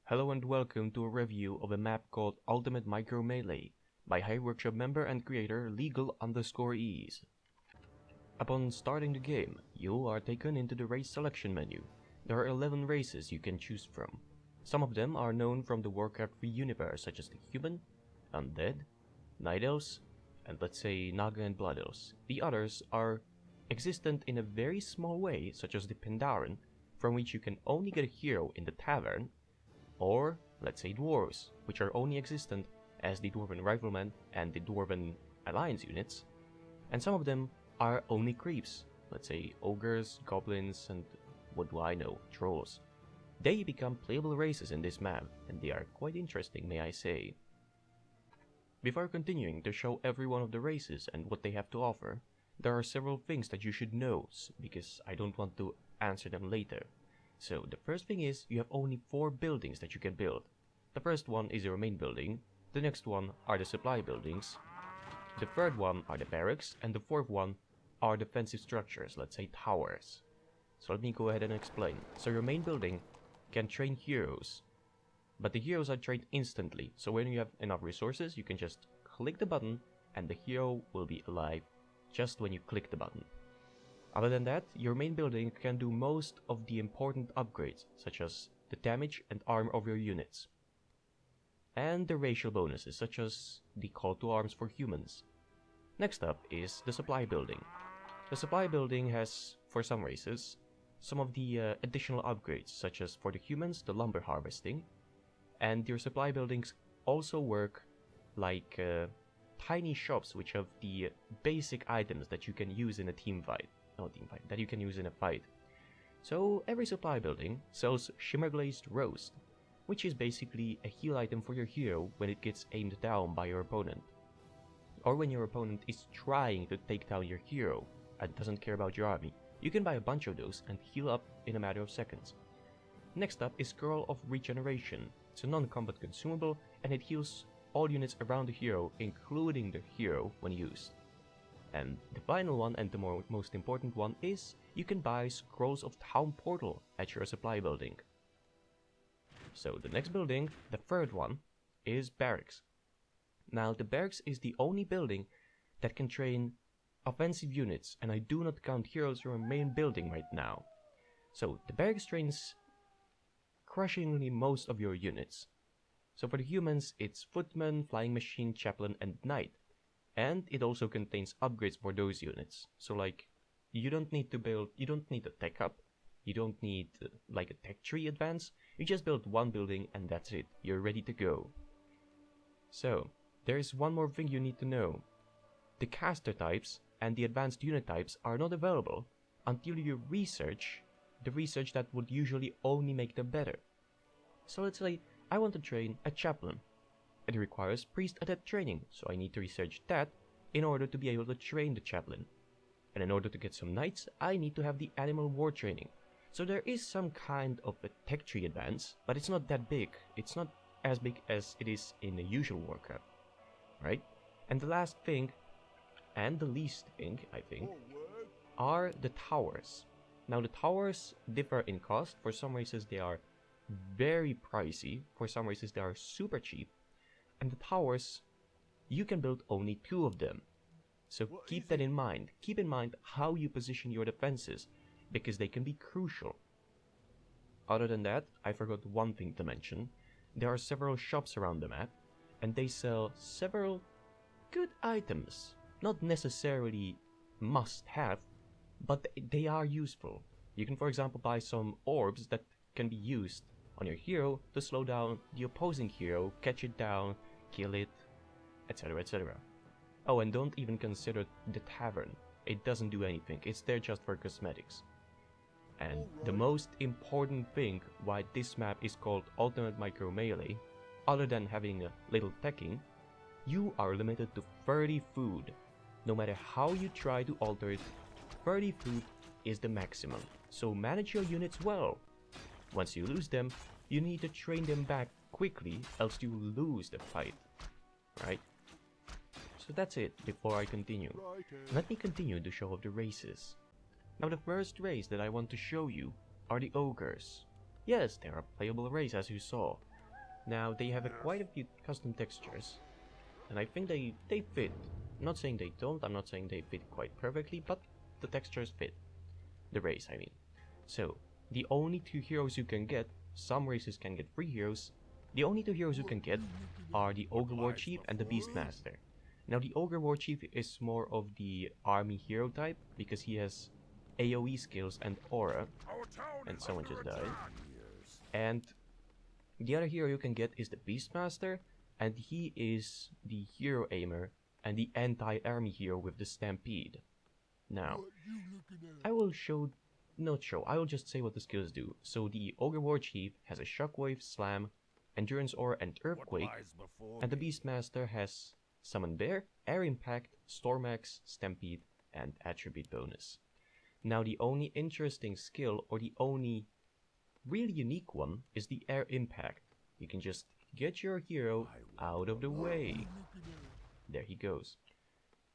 Hello and welcome to a review of a map called Ultimate Micro Melee by High Workshop member and creator Legal_Ease. Upon starting the game, you are taken into the race selection menu. There are 11 races you can choose from. Some of them are known from the Warcraft free universe, such as the Human, Undead, Night Elves, and let's say Naga and Blood Elves. The others are existent in a very small way, such as the Pandaren, from which you can only get a hero in the tavern, or let's say Dwarfs, which are only existent as the Dwarven Riflemen and the Dwarven Alliance units, and some of them are only creeps, let's say Ogres, Goblins, and what do I know, Trolls. They become playable races in this map, and they are quite interesting, may I say. Before continuing to show every one of the races and what they have to offer, there are several things that you should know, because I don't want to answer them later. So the first thing is, you have only 4 buildings that you can build. The first one is your main building, the next one are the supply buildings, the third one are the barracks, and the fourth one are defensive structures, let's say towers. So let me go ahead and explain. So your main building can train heroes, but the heroes are trained instantly, so when you have enough resources you can just click the button and the hero will be alive just when you click the button. Other than that, your main building can do most of the important upgrades, such as the damage and armor of your units, and the racial bonuses, such as the call to arms for humans. Next up is the supply building. The supply building has, for some races, some of the additional upgrades, such as for the humans, the lumber harvesting, and your supply buildings also work like tiny shops which have the basic items that you can use in a that you can use in a fight. So every supply building sells Shimmer Glazed Roast, which is basically a heal item for your hero when it gets aimed down by your opponent, or when your opponent is trying to take down your hero and doesn't care about your army. You can buy a bunch of those and heal up in a matter of seconds. Next up is Scroll of Regeneration. It's a non-combat consumable and it heals all units around the hero, including the hero when used. And the final one, and the most important one, is you can buy Scrolls of Town Portal at your supply building. So the next building, the third one, is Barracks. Now the Barracks is the only building that can train offensive units, and I do not count heroes from a main building right now. So the Barracks trains crushingly most of your units. So for the humans, it's Footman, Flying Machine, Chaplain, and Knight. And it also contains upgrades for those units. So like, you don't need a tech up, you don't need like a tech tree advance, you just build one building and that's it, you're ready to go. So, there is one more thing you need to know. The caster types and the advanced unit types are not available until you research the research that would usually only make them better. So let's say I want to train a chaplain. It requires priest adept training, so I need to research that in order to be able to train the chaplain. And in order to get some knights, I need to have the animal war training. So there is some kind of a tech tree advance, but it's not that big. It's not as big as it is in the usual Warcraft, right? And the last thing, and the least thing, I think, are the towers. Now the towers differ in cost. For some races they are very pricey, for some races they are super cheap. And the towers, you can build only 2 of them. So keep that in mind. Keep in mind how you position your defenses, because they can be crucial. Other than that, I forgot one thing to mention. There are several shops around the map, and they sell several good items. Not necessarily must have, but they are useful. You can, for example, buy some orbs that can be used on your hero to slow down the opposing hero, catch it down, kill it, etc, etc. Oh, and don't even consider the tavern. It doesn't do anything, it's there just for cosmetics. And the most important thing why this map is called Ultimate Micro Melee, other than having a little teching, you are limited to 30 food. No matter how you try to alter it, 30 food is the maximum. So manage your units well. Once you lose them, you need to train them back quickly, else you lose the fight, right? So that's it. Before I continue, let me continue to show off the races. Now the first race that I want to show you are the Ogres. Yes, they are a playable race as you saw. Now they have quite a few custom textures, and I think they fit. I'm not saying they don't, I'm not saying they fit quite perfectly, but the textures fit. The race, I mean. So, the only two heroes you can get, some races can get 3 heroes, the only 2 heroes you can get are the Ogre War Chief and the Beastmaster. Now the Ogre War Chief is more of the army hero type, because he has AoE skills and aura, and someone just died. And the other hero you can get is the Beastmaster, and he is the hero aimer and the anti-army hero with the Stampede. Now, I will I will just say what the skills do. So the Ogre War Chief has a Shockwave, Slam, Endurance Aura and Earthquake, and the Beastmaster has Summon Bear, Air Impact, Storm Axe, Stampede, and Attribute Bonus. Now the only interesting skill, or the only really unique one, is the Air Impact. You can just get your hero out of the way. There he goes.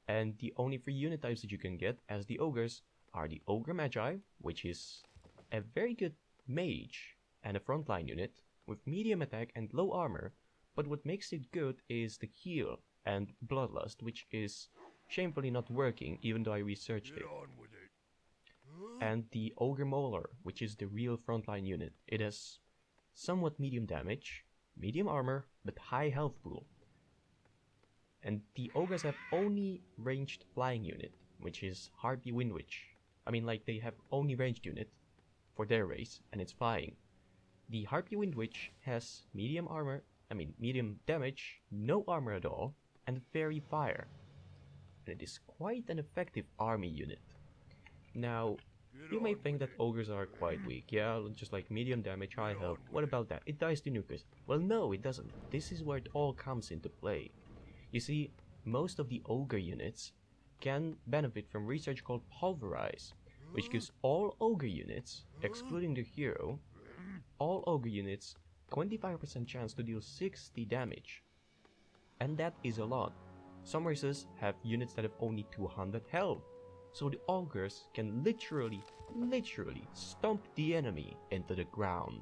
And the only 3 unit types that you can get as the Ogres are the Ogre Magi, which is a very good mage and a frontline unit with medium attack and low armor, but what makes it good is the heal and Bloodlust, which is shamefully not working even though I researched it. And the Ogre Mauler, which is the real frontline unit. It has somewhat medium damage, medium armor, but high health pool. And the Ogres have only ranged flying unit, which is Harpy Windwitch. I mean, like, they have only ranged unit for their race, and it's flying. The Harpy Windwitch has medium damage, no armor at all, and fairy fire. And it is quite an effective army unit. Now, you may think that Ogres are quite weak. Yeah, just like medium damage, high health. What about that? It dies to nukers. Well, no, it doesn't. This is where it all comes into play. You see, most of the Ogre units can benefit from research called Pulverize, which gives all Ogre units, excluding the hero, all Ogre units 25% chance to deal 60 damage. And that is a lot. Some races have units that have only 200 health. So the Ogres can literally stomp the enemy into the ground.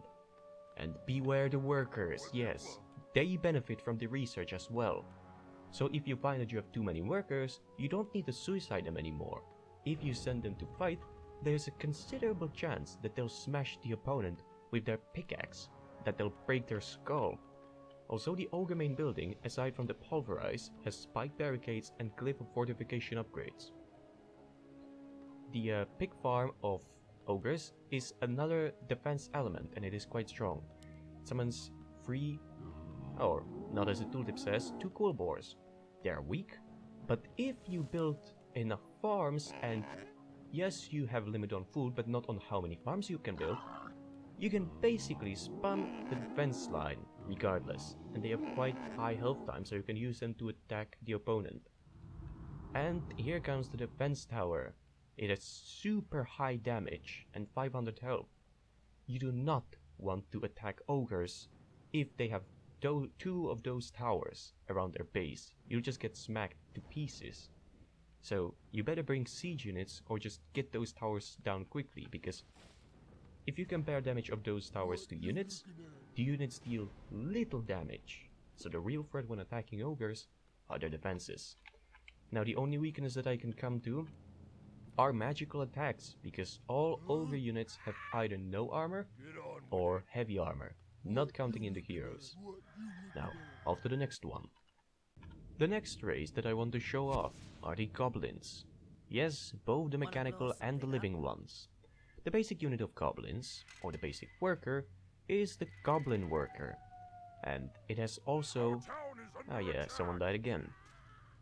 And beware the workers, yes, they benefit from the research as well. So if you find that you have too many workers, you don't need to suicide them anymore. If you send them to fight, there's a considerable chance that they'll smash the opponent with their pickaxe, that they'll break their skull. Also, the Ogre main building, aside from the Pulverize, has spike barricades and glyph of fortification upgrades. The pig farm of Ogres is another defense element, and it is quite strong. It summons 3, or not as the tooltip says, 2 cool boars. They are weak, but if you build enough farms, and yes, you have a limit on food, but not on how many farms you can build, you can basically spam the defense line regardless, and they have quite high health time, so you can use them to attack the opponent. And here comes the defense tower. It has super high damage and 500 health. You do not want to attack Ogres if they have 2 of those towers around their base. You'll just get smacked to pieces. So you better bring siege units or just get those towers down quickly, because if you compare damage of those towers to units, the units deal little damage. So the real threat when attacking Ogres are their defenses. Now the only weakness that I can come to are magical attacks, because all Ogre units have either no armor or heavy armor, not counting in the heroes. Now, off to the next one. The next race that I want to show off are the Goblins. Yes, both the mechanical and the living ones. The basic unit of Goblins, or the basic worker, is the Goblin Worker. And it has also... ah yeah, someone died again.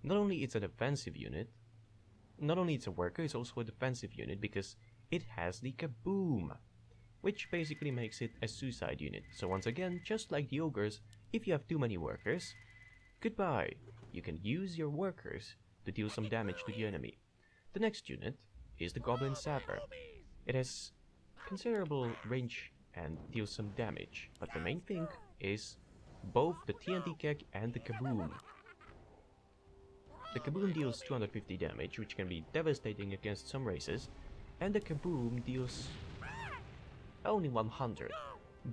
Not only it's a defensive unit, not only it's a worker, it's also a defensive unit because it has the Kaboom, which basically makes it a suicide unit. So once again, just like the Ogres, if you have too many workers, goodbye. You can use your workers to deal some damage to the enemy. The next unit is the Goblin Sapper. It has considerable range and deals some damage, but the main thing is both the TNT keg and the Kaboom. The Kaboom deals 250 damage, which can be devastating against some races, and the Kaboom deals only 100.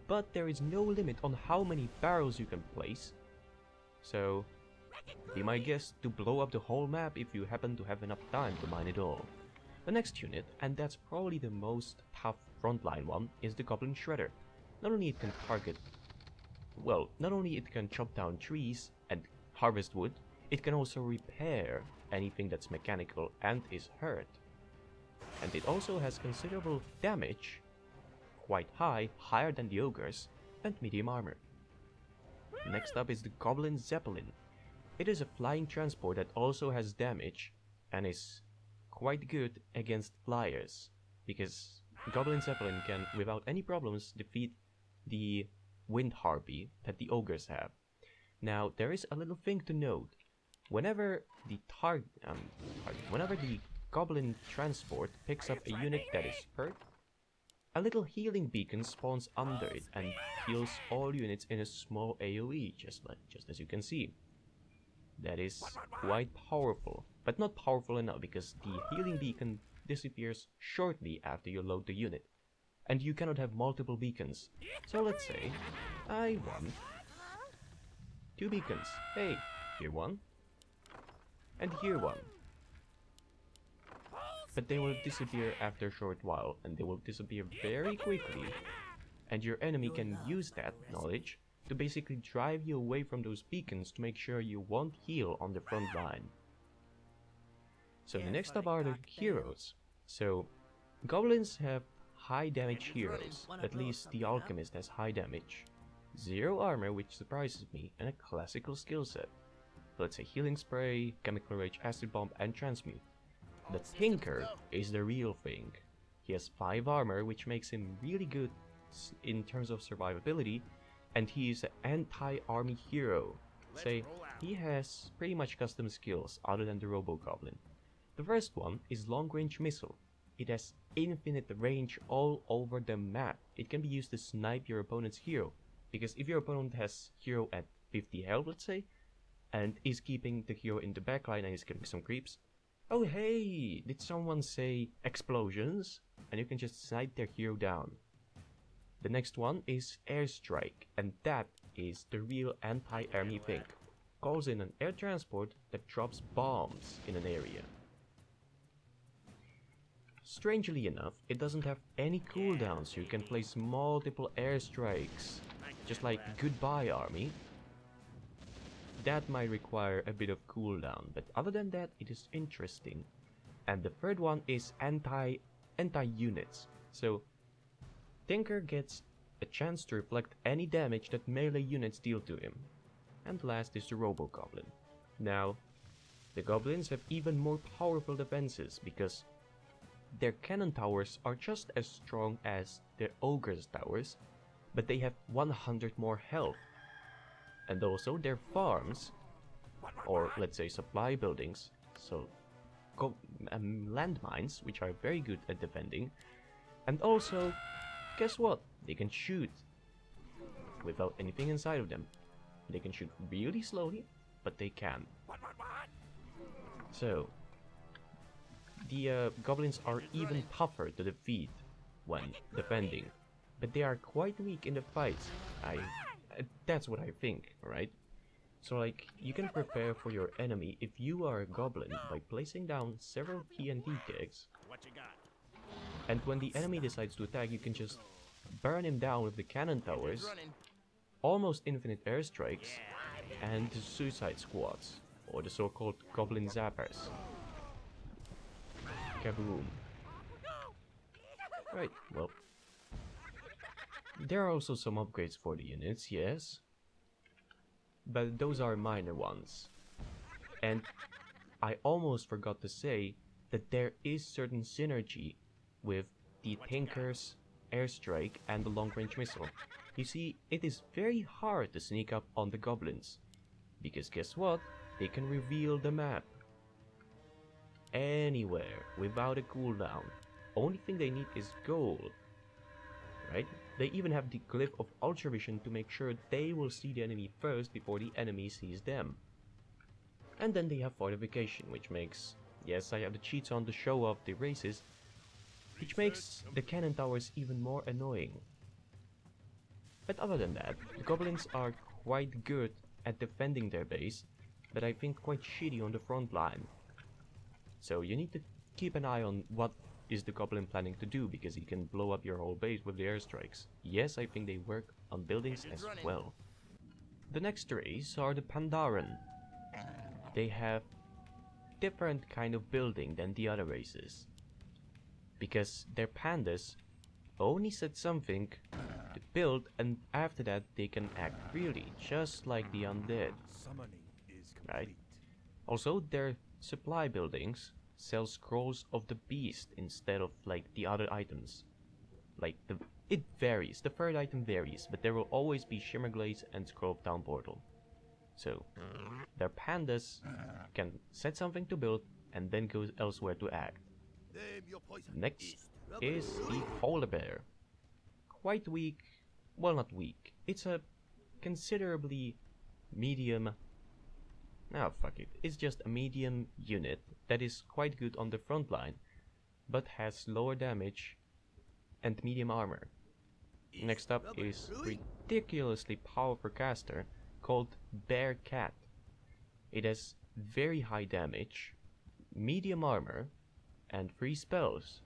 but there is no limit on how many barrels you can place. So, be my guest to blow up the whole map if you happen to have enough time to mine it all. The next unit, and that's probably the most tough frontline one, is the Goblin Shredder. Not only it can target, well, not only it can chop down trees and harvest wood, it can also repair anything that's mechanical and is hurt. And it also has considerable damage, quite high, higher than the Ogres, and medium armor. Next up is the Goblin Zeppelin. It is a flying transport that also has damage and is quite good against flyers, because Goblin Zeppelin can, without any problems, defeat the Wind Harpy that the Ogres have. Now, there is a little thing to note. Whenever the Goblin transport picks up a unit that is hurt, a little healing beacon spawns under it and heals all units in a small AoE, just as you can see. That is quite powerful, but not powerful enough because the healing beacon disappears shortly after you load the unit, and you cannot have multiple beacons. So let's say I want 2 beacons. Hey, here one, and here one. But they will disappear after a short while, and they will disappear very quickly, and your enemy can use that knowledge to basically drive you away from those beacons to make sure you won't heal on the front line. So the next up are the heroes. So goblins have high damage heroes, at least the alchemist has high damage, 0 armor, which surprises me, and a classical skill set. Let's say healing spray, chemical rage, acid bomb, and transmute. The Tinker is the real thing. He has 5 armor, which makes him really good in terms of survivability, and he is an anti-army hero. Say, he has pretty much custom skills other than the Robo-Goblin. The first one is long-range missile. It has infinite range all over the map. It can be used to snipe your opponent's hero, because if your opponent has hero at 50 health, let's say, and is keeping the hero in the backline and is killing some creeps, oh hey, did someone say explosions? And you can just snipe their hero down. The next one is airstrike, and that is the real anti-army thing. Calls in an air transport that drops bombs in an area. Strangely enough, it doesn't have any cooldowns, so you can place multiple airstrikes, just like Goodbye Army. That might require a bit of cooldown, but other than that, it is interesting. And the third one is anti-units. So Tinker gets a chance to reflect any damage that melee units deal to him. And last is the Robo-Goblin. Now, the goblins have even more powerful defenses because their cannon towers are just as strong as their ogres towers, but they have 100 more health. And also their farms, or let's say supply buildings, so landmines, which are very good at defending. And also, guess what? They can shoot without anything inside of them. They can shoot really slowly, but they can. So, the goblins are even tougher to defeat when defending, but they are quite weak in the fights. That's what I think, right? So like, you can prepare for your enemy if you are a goblin by placing down several TNT kegs. And when the enemy decides to attack, you can just burn him down with the cannon towers, almost infinite airstrikes, and the suicide squads, or the so-called goblin zappers. Kaboom. Right, well, there are also some upgrades for the units, yes, but those are minor ones. And I almost forgot to say that there is certain synergy with the Tinker's airstrike and the long-range missile. You see, it is very hard to sneak up on the goblins, because guess what? They can reveal the map anywhere without a cooldown. Only thing they need is gold, right? They even have the glyph of ultravision to make sure they will see the enemy first before the enemy sees them. And then they have fortification, which makes, yes, I have the cheats on to show off the races, which makes the cannon towers even more annoying. But other than that, the Goblins are quite good at defending their base, but I think quite shitty on the front line. So you need to keep an eye on what is the Goblin planning to do, because he can blow up your whole base with the airstrikes. Yes, I think they work on buildings as well. The next race are the Pandaren. They have different kind of building than the other races, because their pandas only set something to build, and after that they can act freely, just like the undead, right? Also, their supply buildings sell scrolls of the beast instead of like the other items. Like it varies, the third item varies, but there will always be Shimmerglaze and Scroll of Town Portal. So their pandas can set something to build and then go elsewhere to act. Next is the Polar Bear. Quite weak, well, not weak, it's a considerably medium, fuck it, it's just a medium unit that is quite good on the front line, but has lower damage and medium armor. Next up is ridiculously powerful caster called Bear Cat. It has very high damage, medium armor, and 3 spells,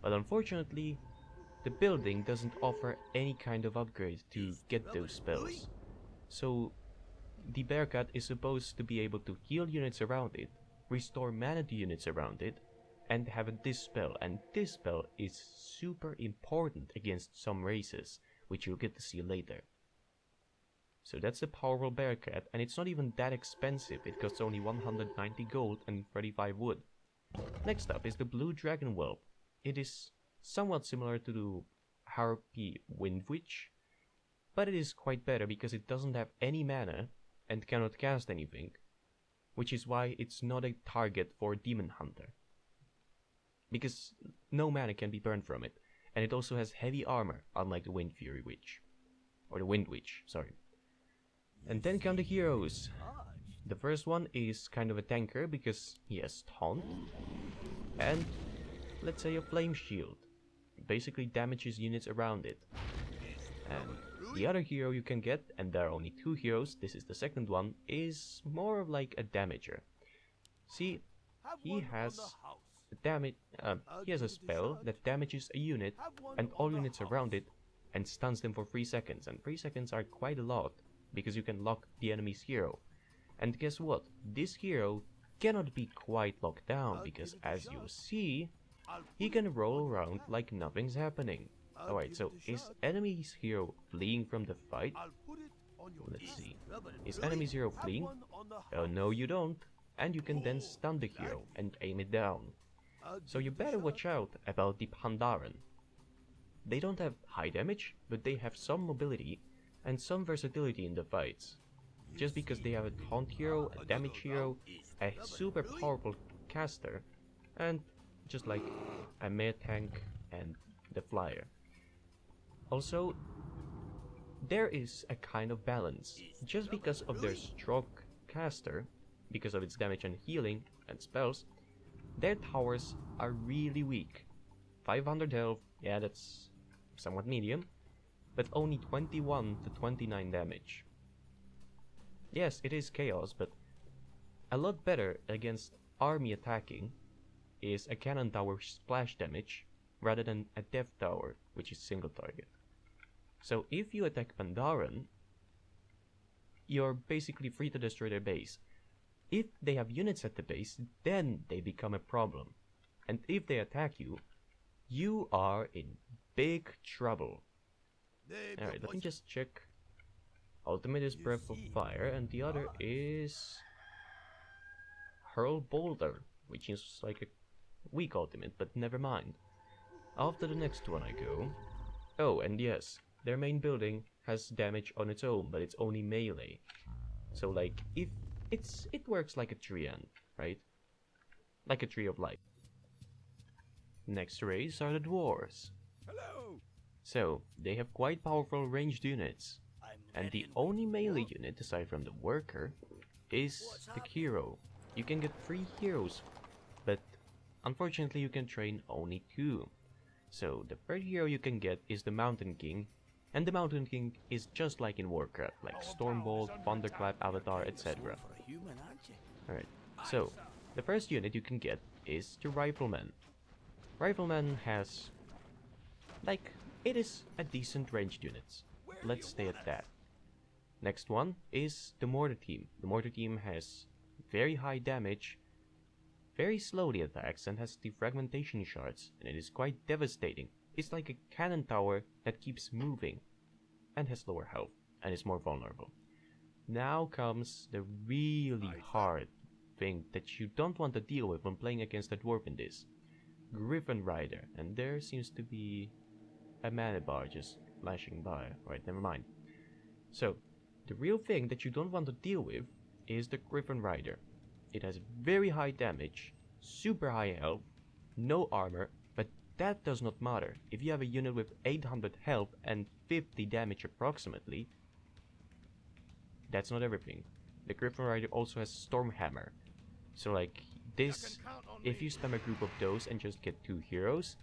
but unfortunately the building doesn't offer any kind of upgrade to get those spells. So the Bearcat is supposed to be able to heal units around it, restore mana to units around it, and have a Dispel, and Dispel is super important against some races, which you'll get to see later. So that's the powerful Bearcat, and it's not even that expensive, it costs only 190 gold and 35 wood. Next up is the Blue Dragon Whelp. It is somewhat similar to the Harpy Wind Witch, but it is quite better because it doesn't have any mana and cannot cast anything, which is why it's not a target for Demon Hunter, because no mana can be burned from it, and it also has heavy armor, unlike the Wind Fury Witch, or the Wind Witch, sorry. And then come the heroes. The first one is kind of a tanker because he has Taunt, and let's say a Flame Shield. Basically damages units around it. And the other hero you can get, and there are only 2 heroes, this is the second one, is more of like a damager. See, he has a spell that damages a unit and all units around it and stuns them for 3 seconds, and 3 seconds are quite a lot because you can lock the enemy's hero. And guess what? This hero cannot be quite locked down because, as you see, he can roll around like nothing's happening. Alright, so is enemy's hero fleeing from the fight? Let's see. Is enemy's hero fleeing? Oh no, you don't. And you can then stun the hero and aim it down. So you better watch out about the Pandaren. They don't have high damage, but they have some mobility and some versatility in the fights. Just because they have a taunt hero, a damage hero, a super powerful caster, and just like a meh tank and the flyer. Also, there is a kind of balance. Just because of their strong caster, because of its damage and healing and spells, their towers are really weak. 500 health, yeah, that's somewhat medium, but only 21 to 29 damage. Yes, it is chaos, but a lot better against army attacking is a cannon tower splash damage rather than a death tower, which is single target. So if you attack Pandaren, you're basically free to destroy their base. If they have units at the base, then they become a problem. And if they attack you, you are in big trouble. Alright, let me just check. Ultimate is Breath of Fire, and the other is Hurl Boulder, which is like a weak ultimate, but never mind. After the next one I go. Oh, and yes, their main building has damage on its own, but it's only melee. So like, if it works like a treant, right? Like a tree of life. Next race are the Dwarfs. Hello. So, they have quite powerful ranged units. And the only melee unit, aside from the worker, is the hero. You can get 3 heroes, but unfortunately you can train only 2. So the third hero you can get is the Mountain King, And the Mountain King is just like in Warcraft, like Stormbolt, Thunderclap, Avatar, etc. Alright, so the first unit you can get is the Rifleman. Rifleman has, like, it is a decent ranged unit. Let's stay at that. Next one is the Mortar Team. The Mortar Team has very high damage, very slowly attacks, and has the fragmentation shards, and it is quite devastating. It's like a cannon tower that keeps moving and has lower health and is more vulnerable. Now comes the really hard thing that you don't want to deal with when playing against a dwarf in this. Griffin Rider, and there seems to be a mana bar just flashing by. Right, never mind. So, the real thing that you don't want to deal with is the Griffin Rider. It has very high damage, super high health, no armor, but that does not matter. If you have a unit with 800 health and 50 damage approximately, that's not everything. The Griffin Rider also has Stormhammer. So like this, if you spam a group of those and just get 2 heroes,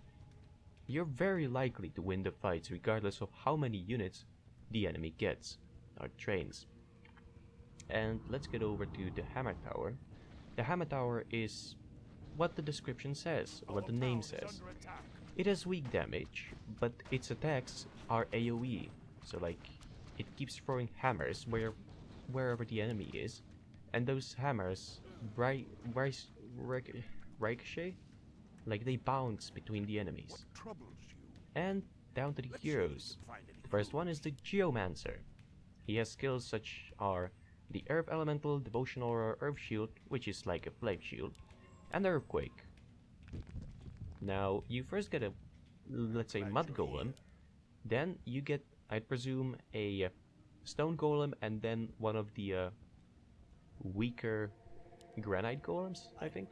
you're very likely to win the fights regardless of how many units the enemy gets, or trains. And let's get over to the Hammer Tower. The Hammer Tower is what the description says, or what the name says. It has weak damage, but its attacks are AoE, so like it keeps throwing hammers wherever the enemy is, and those hammers ricochet, like they bounce between the enemies. And down to the heroes. The first one is the Geomancer. He has skills such are the Earth Elemental, Devotion Aura, Earth Shield, which is like a Flame Shield, and the Earthquake. Now, you first get a, let's say, Mud Golem, then you get, I'd presume, a Stone Golem, and then one of the weaker Granite Golems, I think.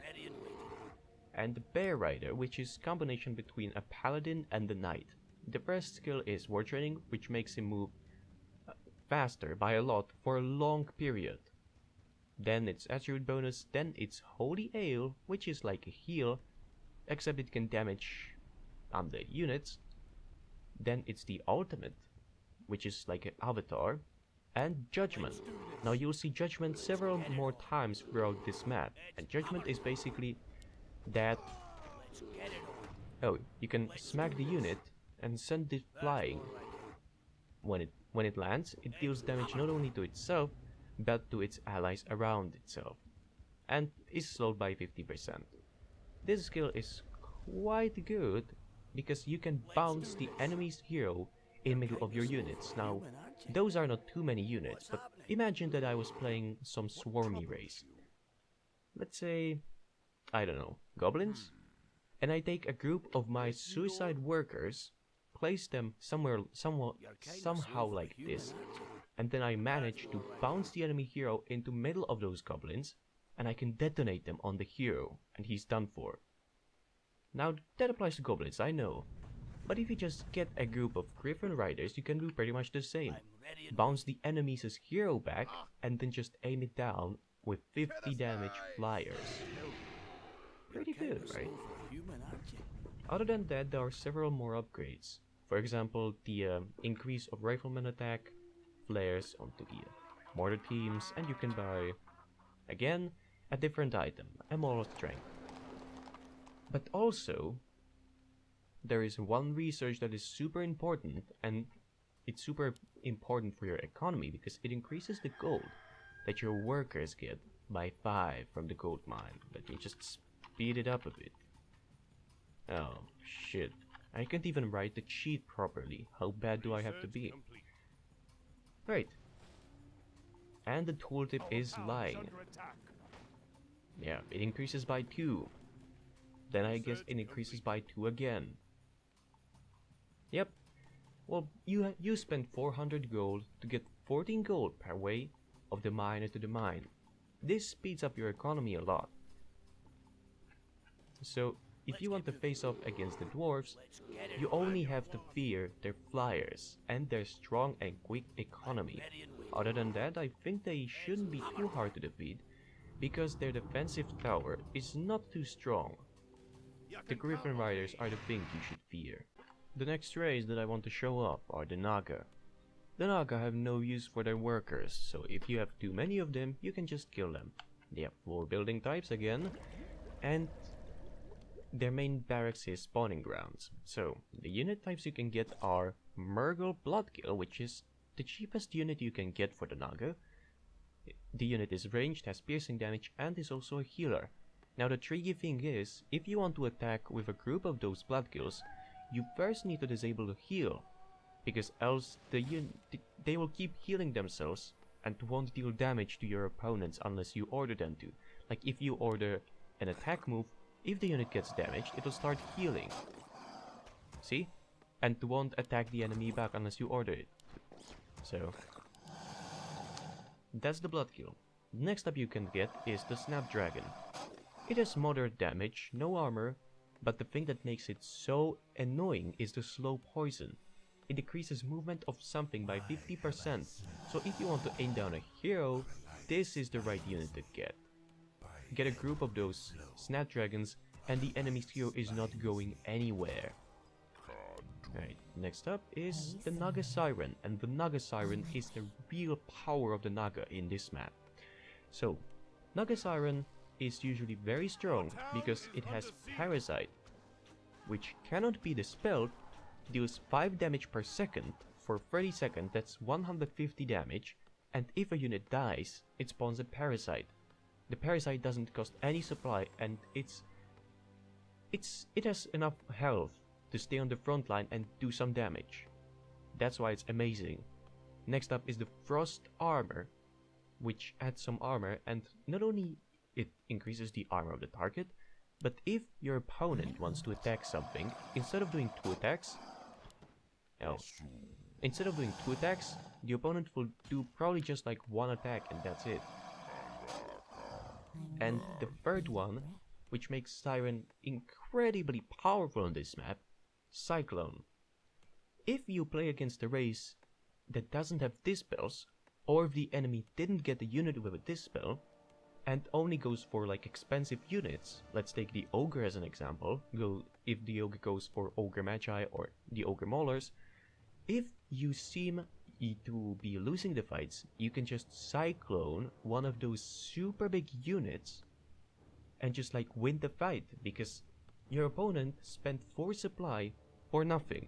And the Bear Rider, which is combination between a Paladin and a Knight. The first skill is War Training, which makes him move faster by a lot for a long period. Then it's Attribute Bonus, then it's Holy Ale, which is like a heal, except it can damage the units. Then it's the Ultimate, which is like an Avatar, and Judgment. Now you'll see Judgment several more times throughout this map, and Judgment is basically that, oh, you can smack the unit and send it flying. When it lands, it deals damage not only to itself, but to its allies around itself, and is slowed by 50%. This skill is quite good, because you can bounce the enemy's hero in the middle of your units. Now, those are not too many units, but imagine that I was playing some swarmy race. Let's say, I don't know, Goblins? And I take a group of my suicide workers, place them somehow like this, and then I manage to bounce the enemy hero into middle of those goblins, and I can detonate them on the hero, and he's done for. Now that applies to goblins, I know, but if you just get a group of Griffin Riders, you can do pretty much the same. Bounce the enemy's hero back, and then just aim it down with 50 damage flyers. Pretty good, right? Other than that, there are several more upgrades. For example, the increase of rifleman attack, flares onto the mortar teams, and you can buy, again, a different item, a Moral Strength. But also, there is one research that is super important, and it's super important for your economy because it increases the gold that your workers get by 5 from the gold mine. Let me just speed it up a bit. Oh, shit. I can't even write the cheat properly. How bad do I have to be? Right. And the tooltip is lying. Yeah, it increases by 2. Then I guess it increases by 2 again. Yep. Well, you spend 400 gold to get 14 gold per way of the miner to the mine. This speeds up your economy a lot. So, if you want to face off against the dwarves, you only have to fear their flyers and their strong and quick economy. Other than that, I think they shouldn't be too hard to defeat, because their defensive tower is not too strong. The Griffin Riders are the thing you should fear. The next race that I want to show off are the Naga. The Naga have no use for their workers, so if you have too many of them, you can just kill them. They have 4 building types again, and their main barracks is spawning grounds. So, the unit types you can get are Murgle Bloodkill, which is the cheapest unit you can get for the Naga. The unit is ranged, has piercing damage, and is also a healer. Now the tricky thing is, if you want to attack with a group of those Bloodkills, you first need to disable the heal, because else they will keep healing themselves and won't deal damage to your opponents unless you order them to. Like if you order an attack move, if the unit gets damaged, it'll start healing. See? And won't attack the enemy back unless you order it. So, that's the Bloodkill. Next up you can get is the Snapdragon. It has moderate damage, no armor, but the thing that makes it so annoying is the slow poison. It decreases movement of something by 50%, so if you want to aim down a hero, this is the right unit to get. Get a group of those Snapdragons and the enemy's hero is not going anywhere. Right, next up is the Naga Siren, and the Naga Siren is the real power of the Naga in this map. So, Naga Siren is usually very strong because it has Parasite, which cannot be dispelled, deals 5 damage per second for 30 seconds, that's 150 damage, and if a unit dies, it spawns a Parasite. The Parasite doesn't cost any supply and it has enough health to stay on the front line and do some damage. That's why it's amazing. Next up is the Frost Armor, which adds some armor, and not only it increases the armor of the target, but if your opponent wants to attack something, instead of doing 2 attacks, the opponent will do probably just like 1 attack and that's it. And the third one, which makes Siren incredibly powerful on this map, Cyclone. If you play against a race that doesn't have dispels, or if the enemy didn't get a unit with a dispel, and only goes for like expensive units, let's take the Ogre as an example, if the Ogre goes for Ogre Magi or the Ogre Maulers, if you seem to be losing the fights, you can just Cyclone one of those super big units and just like win the fight, because your opponent spent 4 supply for nothing,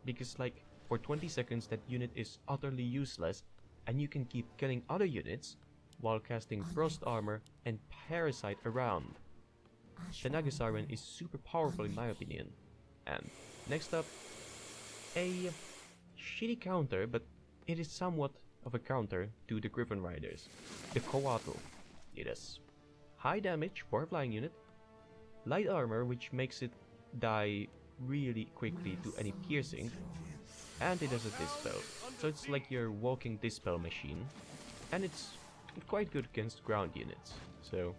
because like for 20 seconds that unit is utterly useless and you can keep killing other units while casting Frost Armor and Parasite around. The Naga Siren is super powerful in my opinion. And next up, a shitty counter, but it is somewhat of a counter to the Griffin Riders, the Coatl. It has high damage for a flying unit, light armor which makes it die really quickly to any piercing, and it has a dispel, so it's like your walking dispel machine, and it's quite good against ground units. So,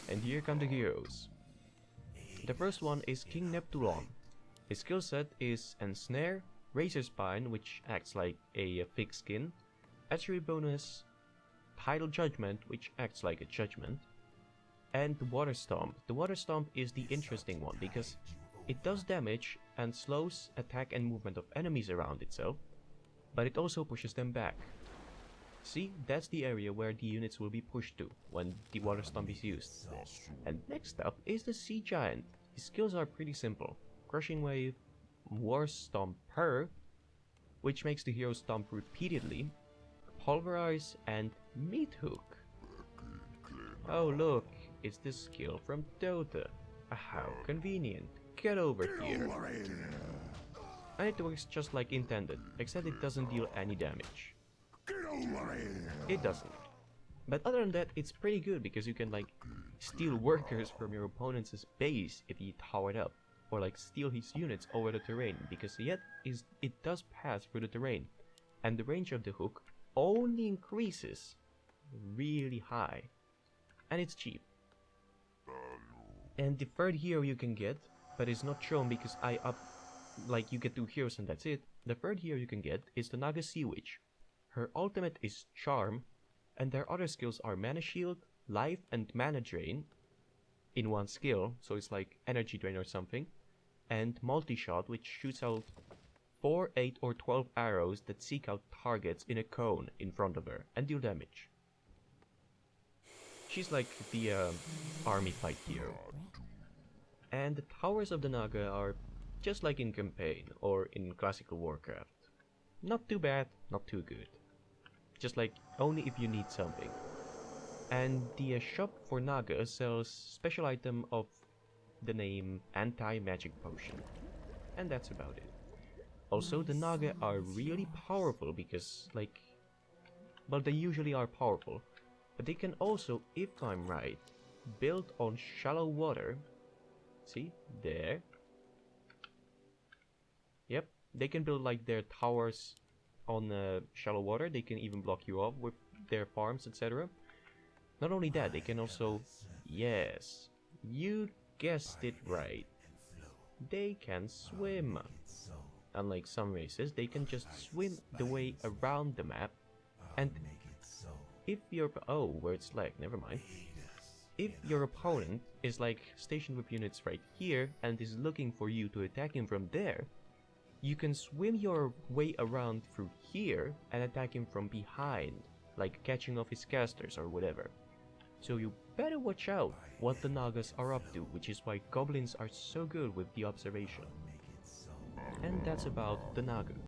and here come the heroes. The first one is King Neptulon. His skill set is Ensnare, Razor Spine, which acts like a thick skin, attribute bonus, Tidal Judgment, which acts like a judgment, and the Water Stomp. The Water Stomp is the interesting one because it does damage and slows attack and movement of enemies around itself, but it also pushes them back. See, that's the area where the units will be pushed to when the Water Stomp is used. And next up is the Sea Giant. His skills are pretty simple. Crushing Wave, War Stomper, which makes the hero stomp repeatedly, Pulverize, and Meat Hook. Oh look, it's the skill from Dota. How convenient. Get over here. And it works just like intended, except it doesn't deal any damage. It doesn't. But other than that, it's pretty good because you can like steal workers from your opponent's base if you tower it up, or like steal his units over the terrain, because yet it does pass through the terrain, and the range of the hook only increases really high, and it's cheap. And the third hero you can get, but it's not shown because like you get 2 heroes and that's it. The third hero you can get is the Naga Sea Witch. Her ultimate is Charm, and their other skills are Mana Shield, Life, and Mana Drain in one skill, so it's like Energy Drain or something. and multi-shot, which shoots out 4, 8 or 12 arrows that seek out targets in a cone in front of her and deal damage. She's like the army fight hero. And the towers of the Naga are just like in campaign or in classical Warcraft. Not too bad, not too good. Just like only if you need something. And the shop for Naga sells special item of the name Anti-Magic Potion. And that's about it. Also, the Naga are really powerful because, like, well, they usually are powerful, but they can also, if I'm right, build on shallow water. See? There. Yep, they can build like their towers on shallow water. They can even block you off with their farms, etc. Not only that, they can also... Yes, you guessed it right. They can swim. Unlike some races, they can just swim the way around the map. And if your... Oh, where it's lag, never mind. If your opponent is like stationed with units right here and is looking for you to attack him from there, you can swim your way around through here and attack him from behind, like catching off his casters or whatever. So you better watch out what the Nagas are up to, which is why Goblins are so good with the observation. And that's about the Naga.